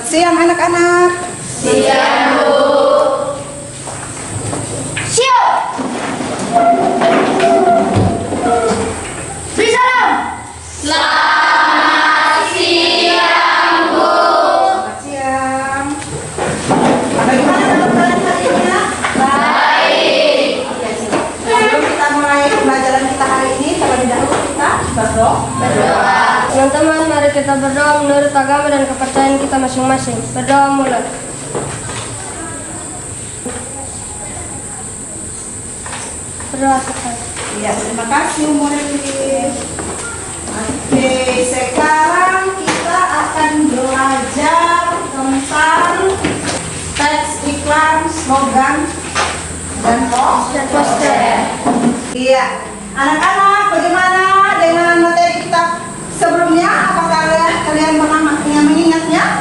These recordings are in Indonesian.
Siang anak-anak. Siang, Bu. Siap. Beri salam. Selamat siang, Bu. Selamat siang. Bagaimana menurut kalian hari ini ya? Baik. Sebelum kita mulai pembelajaran kita hari ini, terlebih dahulu kita berdoa. Teman-teman, mari kita berdoa menurut agama dan kepercayaan kita masing-masing. Berdoa mulai. Berdoa sekali. Iya, terima kasih murid. Oke, sekarang kita akan belajar tentang teks iklan, slogan, dan poster. Iya, anak-anak, bagaimana dengan materi kita sebelumnya? Apakah kalian pernah mengingatnya?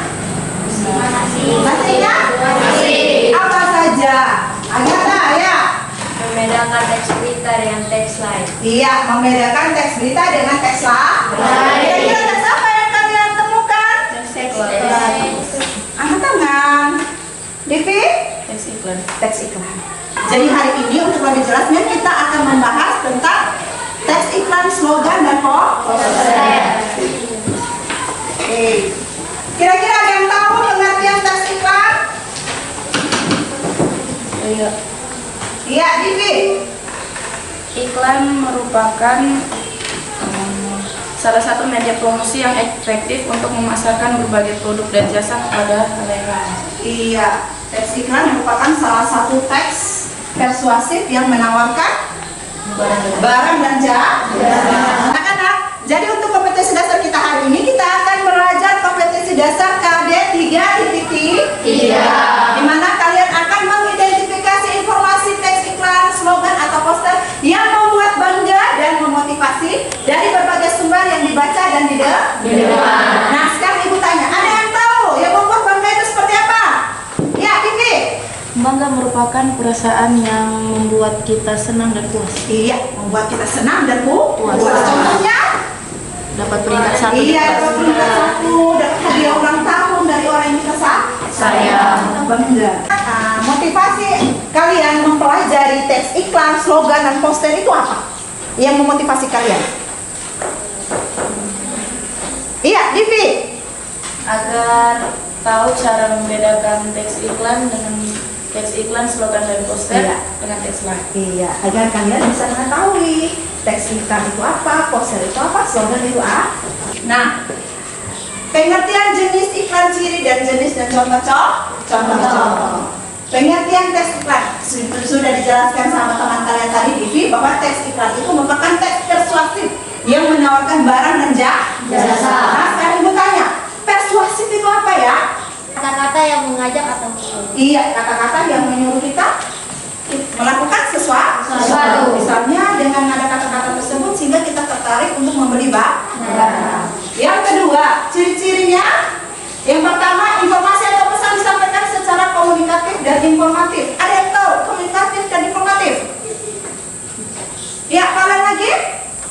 Masih ya? Masih. Apa saja? Agatha, ya? Membedakan teks berita dengan teks lain. Iya, membedakan teks berita dengan teks lain. Kira-kira teks apa yang kalian temukan? Angkat tangan. Devi? Teks iklan. Jadi hari ini untuk lebih jelasnya kita akan membahas tentang teks iklan, slogan, dan poster. Oke. Kira-kira ada yang tahu pengertian teks iklan? Iya, Devi. Iklan merupakan salah satu media promosi yang efektif untuk memasarkan berbagai produk dan jasa kepada halayak. Iya, teks iklan merupakan salah satu teks persuasif yang menawarkan barang dan jasa. Anak-anak, jadi untuk kompetensi dasar kita hari ini kita akan belajar kompetensi dasar KD 3.3, di mana kalian akan mengidentifikasi informasi teks iklan, slogan atau poster yang membuat bangga dan memotivasi dari berbagai sumber yang dibaca dan didengar. Nah, sekarang ibu tanya, ada yang tahu yang membuat bangga itu seperti apa? Ya, Vivi. Bangga merupakan perasaan yang membuat kita senang dan puas. Iya, membuat kita senang dan puas. Contohnya? Dapat peringkat satu di Iya, kelas. dapat peringkat satu, dapat hadiah ulang tahun dari orang yang kita sayang. Bangga. Motivasi kalian mempelajari teks iklan, slogan, dan poster itu apa? Yang memotivasi kalian? Iya, Divi. Agar tahu cara membedakan teks iklan dengan teks iklan, slogan dan poster Iya. dengan teks lain. Iya, agar kalian bisa mengetahui teks iklan itu apa, poster itu apa, slogan itu apa. Nah, pengertian jenis iklan, ciri dan jenis dan contoh. Pengertian teks iklan sudah dijelaskan sama teman kalian tadi, Divi, bahwa teks iklan itu merupakan teks persuasif yang menawarkan barang dan jasa. Nah, sekarang ibu tanya, persuasif itu apa ya? Kata-kata yang mengajak atau menyuruh. Iya, kata-kata yang menyuruh kita melakukan sesuatu. Misalnya dengan ada kata-kata tersebut sehingga kita tertarik untuk membeli barang. Yang kedua, ciri-cirinya. Yang pertama, informasi atau pesan disampaikan secara komunikatif dan informatif. Ada yang tahu komunikatif dan informatif? Ya, kalian lagi?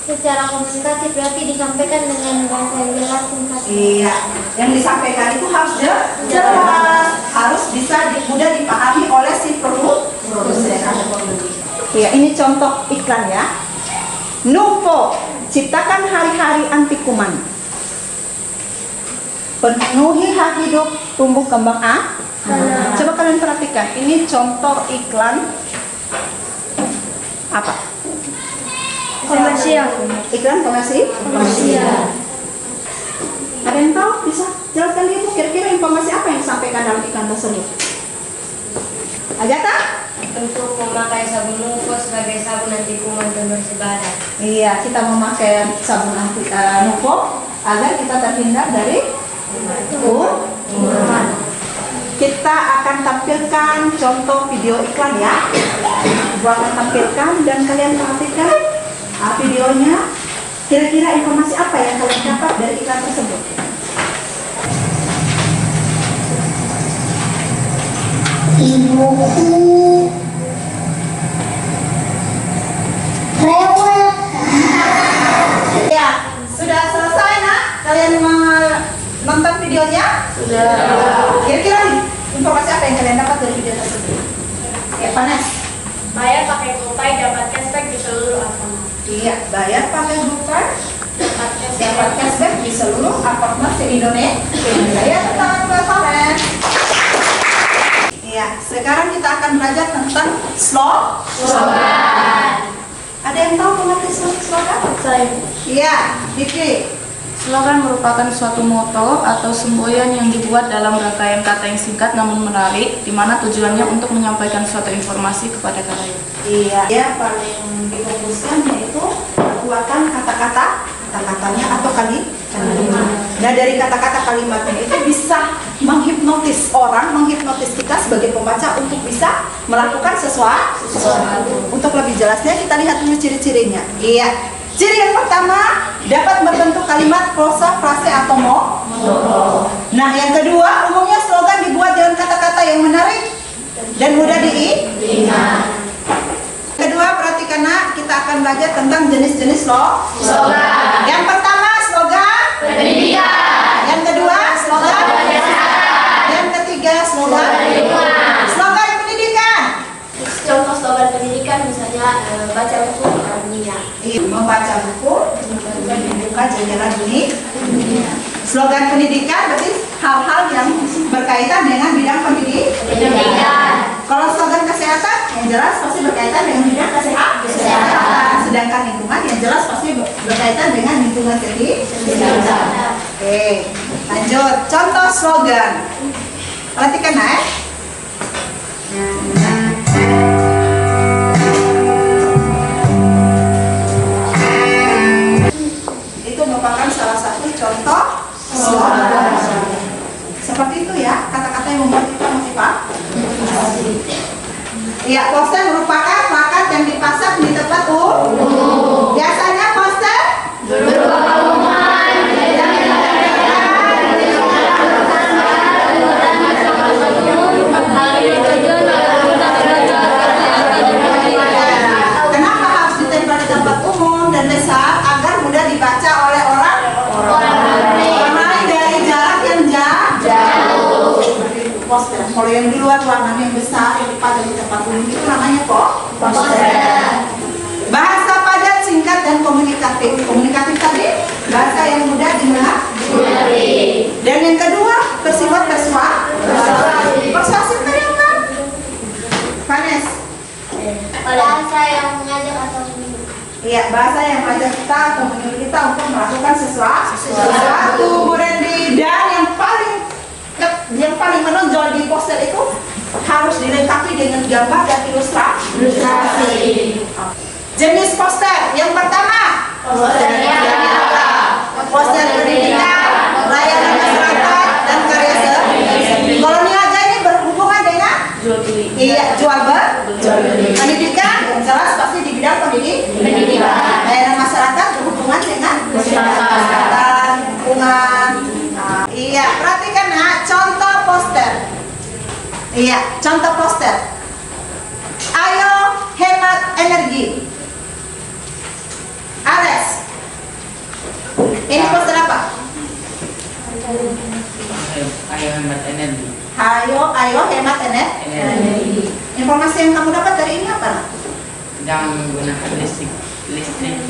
Secara komunikatif berarti disampaikan dengan bahasa yang jelas, singkat. Iya, yang disampaikan itu harus jelas, harus bisa mudah dipahami oleh si produsen atau pembeli. Iya, ini contoh iklan ya. Nuvo, ciptakan hari-hari anti kuman. Penuhi hak hidup, tumbuh kembang Coba kalian perhatikan, ini contoh iklan apa? Komersial. Iklan komersial. Ada yang tahu? Bisa jelaskan ibu kira-kira informasi apa yang disampaikan dalam iklan tersebut? Agatha? Untuk memakai sabun Nuvo sebagai sabun anti kuman dan bersih badan. Iya, kita memakai sabun anti Nuvo agar kita terhindar dari kuman. Kita akan tampilkan contoh video iklan ya. Ibu akan tampilkan dan kalian perhatikan videonya. Kira-kira informasi apa yang kalian dapat dari iklan tersebut? Ibuku rewel. Ya, sudah selesai nak? Kalian nonton videonya? Sudah. Panes. Bayar pakai GoPay dapat cashback di seluruh Alfamart. Iya, bayar pakai GoPay Dapat dapat cashback di seluruh Alfamart se-Indonesia. Ya, tangan buat Panes. Iya, sekarang kita akan belajar tentang slogan. Ada yang tahu pengerti slogan? Saya. Iya, Diki. Slogan merupakan suatu moto atau semboyan yang dibuat dalam rangkaian kata yang singkat namun menarik, di mana tujuannya untuk menyampaikan suatu informasi kepada kalayak. Iya, ya paling difokuskan yaitu kekuatan kata-katanya atau kalimat. Nah, dari kata-kata kalimatnya itu bisa menghipnotis orang, menghipnotis kita sebagai pembaca untuk bisa melakukan sesuatu. Untuk lebih jelasnya kita lihat dulu ciri-cirinya. Iya. Ciri yang pertama, dapat membentuk kalimat, prosa, frase atau moto. Nah, yang kedua, umumnya slogan dibuat dengan kata-kata yang menarik dan mudah diingat. Kedua, perhatikan nak, kita akan belajar tentang jenis-jenis slogan. Yang pertama, slogan Pendidikan. Yang kedua, slogan Yang ketiga, slogan pendidikan. Contoh slogan pendidikan misalnya baca buku bukan dunia. Membaca buku membuka jendela dunia. Slogan pendidikan berarti hal-hal yang berkaitan dengan bidang pendidikan. Kalau slogan kesehatan yang jelas pasti berkaitan dengan bidang kesehatan. Sedangkan lingkungan yang jelas pasti berkaitan dengan lingkungan sekitar. Oke, lanjut. Contoh slogan. Perhatikan ya. Itu merupakan salah satu contoh slogan. Seperti itu ya, kata-kata yang membuat kita motivasi. Iya, poster merupakan plakat yang dipasang di tempat umum. Biasanya poster Berupa pengumuman kenapa harus ditempel di tempat umum dan besar agar mudah dibaca oleh orang lain dari jarak yang jauh. Poster. Kalau yang di luar ruangan yang besar yang dipajang di tempat umum itu namanya poster. Bahasa padat, singkat dan komunikatif. Komunikatif tadi bahasa yang mudah dimengerti. Dan yang kedua bersifat persuasif. Persuasif tadi apa? Panes. Bahasa yang mengajak atau menyuruh. Iya, bahasa yang mengajak kita atau menyuruh kita untuk melakukan sesuatu. Bu Randy. Dan yang paling menonjol di poster itu harus dilengkapi dengan gambar dan ilustrasi. Jenis poster yang pertama, poster pendidikan, layanan masyarakat dan karya seni. Kalau niaga ini berhubungan dengan jual beli. Pendidikan yang jelas pasti di bidang pendidikan. Layanan masyarakat berhubungan dengan kesehatan, lingkungan. Iya, perhatikan ya, contoh poster. Iya, contoh poster. Ayo hemat energi. Ales. Ini poster apa? Ayo hemat energi. Ayo hemat energi. Informasi yang kamu dapat dari ini apa? Jangan menggunakan listrik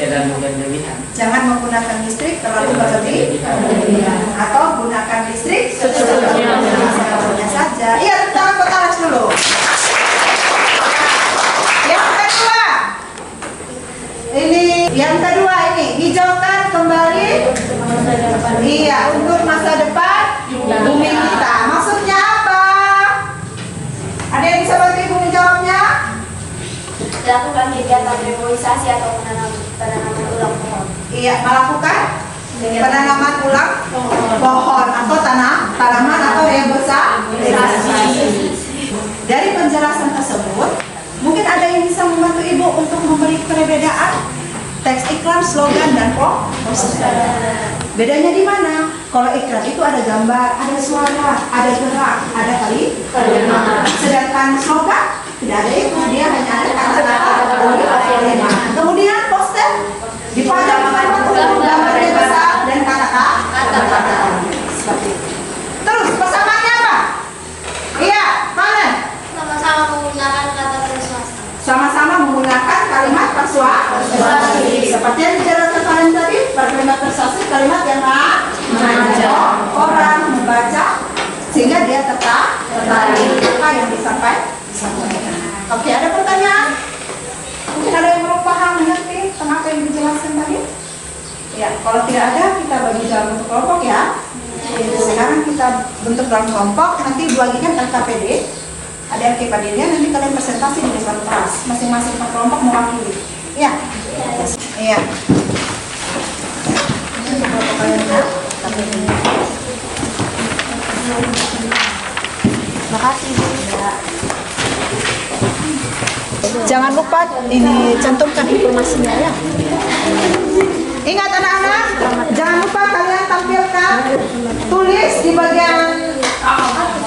terlalu berlebihan. Jangan menggunakan listrik terlalu berlebihan atau gunakan listrik secukupnya saja. Iya, tangan buat Alex dulu. Yang kedua ini hijaukan kembali. Iya, untuk masa depan bumi kita. Maksudnya apa? Ada yang bisa bantu ibu menjawabnya? Lakukan kegiatan reboisasi atau penanaman ulang pohon. Iya, melakukan penanaman ulang pohon atau tanaman atau reboisasi. Dari penjelasan tersebut, mungkin ada yang bisa membantu ibu untuk memberi perbedaan teks iklan, slogan, dan poster. Bedanya di mana? Kalau iklan itu ada gambar, ada suara, ada gerak, ada kalimat. Sedangkan slogan tidak ada itu, dia hanya ada kata-kata. Kemudian poster dipajang di tempat umum, gambarnya besar dan kata-kata. Seperti itu. Terus persamaannya apa? Iya, mana? Sama-sama menggunakan kata Sama-sama menggunakan kalimat persuasif. Seperti yang dijelaskan kalian tadi, kalimat persuasif kalimat yang mengajak orang membaca sehingga dia tertarik apa yang disampaikan. Oke, ada pertanyaan? Mungkin ada yang belum paham mengerti tentang apa yang dijelaskan tadi? Ya, kalau tidak ada kita bagi dalam bentuk kelompok ya. Sekarang kita bentuk dalam kelompok, nanti bagikan LKPD. Ada LKPD-nya, nanti kalian presentasi di depan kelas. Masing-masing kelompok mewakili. Iya. Iya. Makasih. Jangan lupa ini cantumkan informasinya ya. Ingat anak-anak, jangan lupa kalian tampilkan, tulis di bagian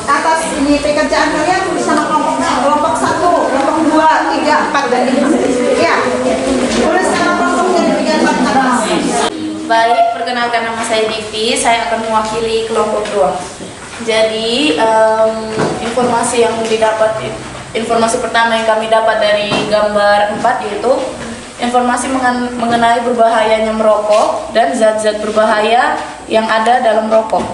atas ini pekerjaan kalian, tulis nama kelompok 1, kelompok 2, 3, 4 dan 5. Ya, tulis nama kelompoknya di bagian atas. Baik, perkenalkan nama saya Divi, saya akan mewakili kelompok 2. Jadi, informasi pertama yang kami dapat dari gambar 4 yaitu informasi mengenai berbahayanya merokok dan zat-zat berbahaya yang ada dalam rokok.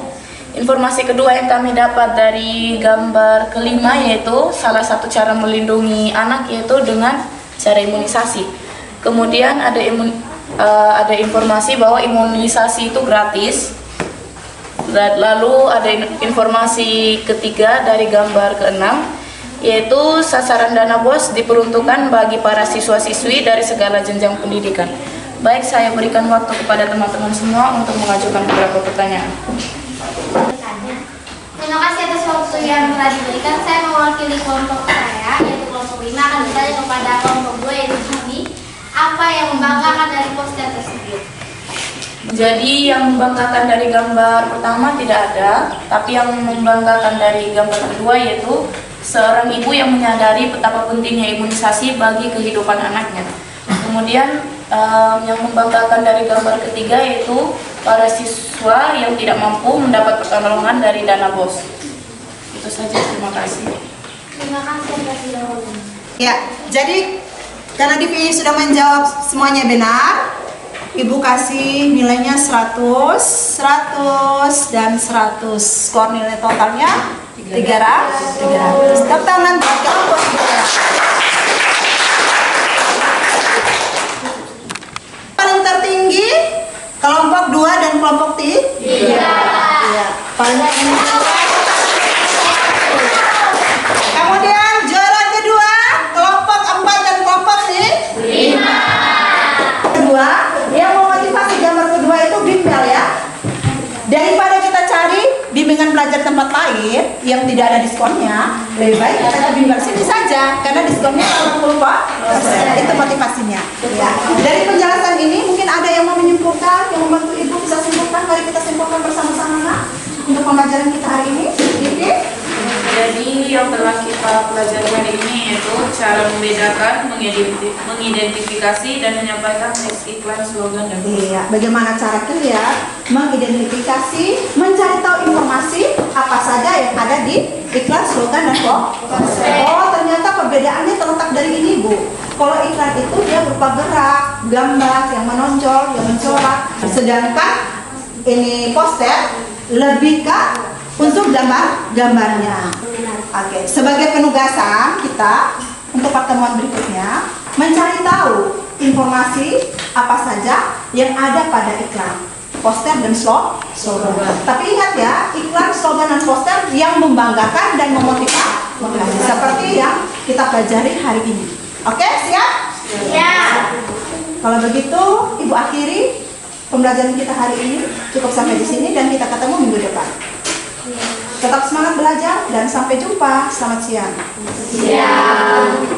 Informasi kedua yang kami dapat dari gambar kelima yaitu salah satu cara melindungi anak yaitu dengan cara imunisasi. Kemudian ada informasi bahwa imunisasi itu gratis. Lalu ada informasi ketiga dari gambar keenam yaitu sasaran dana BOS diperuntukkan bagi para siswa-siswi dari segala jenjang pendidikan. Baik, saya berikan waktu kepada teman-teman semua untuk mengajukan beberapa pertanyaan. Terima kasih atas waktu yang telah diberikan. Saya mewakili kelompok saya, yaitu kelompok 5, akan bertanya kepada kelompok 2 yaitu Juni, apa yang membanggakan dari poster tersebut? Jadi yang membanggakan dari gambar pertama tidak ada, tapi yang membanggakan dari gambar kedua yaitu seorang ibu yang menyadari betapa pentingnya imunisasi bagi kehidupan anaknya. Kemudian yang membanggakan dari gambar ketiga yaitu para siswa yang tidak mampu mendapat pertolongan dari dana BOS. Itu saja, terima kasih. Terima kasih atas jawabannya. Ya, jadi karena Divi sudah menjawab semuanya benar, Ibu kasih nilainya 100, 100, dan 100. Skor nilai totalnya 300. Tepuk tangan buat kelompok 3. Paling tertinggi kelompok 2 dan kelompok 3. Iya. Paling tinggi. Kemudian juara kedua kelompok 4 dan kelompok 5. Kedua, yang memotivasi gambar kedua itu bimbel ya. Daripada kita cari bimbingan belajar tempat lain yang tidak ada diskonnya, lebih baik kita ke bimbel sini saja karena diskonnya 80%. Itu motivasinya. Ya. Dari penjelasan ini mungkin ada yang mau menyimpulkan, yang membantu ibu bisa simpulkan. Mari kita simpulkan bersama-sama nak, untuk pembelajaran kita hari ini. Jadi yang telah kita pelajari hari ini yaitu cara membedakan, mengidentifikasi dan menyampaikan teks iklan, slogan dan Iya, bagaimana cara kalian mengidentifikasi, mencari tahu informasi apa saja yang ada di iklan, slogan dan poster. Oh, ternyata perbedaannya terletak dari ini, Bu. Kalau iklan itu dia berupa gerak, gambar yang menonjol, yang mencorak. Sedangkan ini poster lebih ke untuk gambarnya. Oke, sebagai penugasan kita untuk pertemuan berikutnya mencari tahu informasi apa saja yang ada pada iklan, poster dan slogan. Tapi ingat ya, iklan, slogan dan poster yang membanggakan dan memotivasi seperti yang kita pelajari hari ini. Oke, siap? Ya. Kalau begitu, Ibu akhiri pembelajaran kita hari ini. Cukup sampai di sini dan kita ketemu minggu depan. Tetap semangat belajar dan sampai jumpa. Selamat siang. Siap.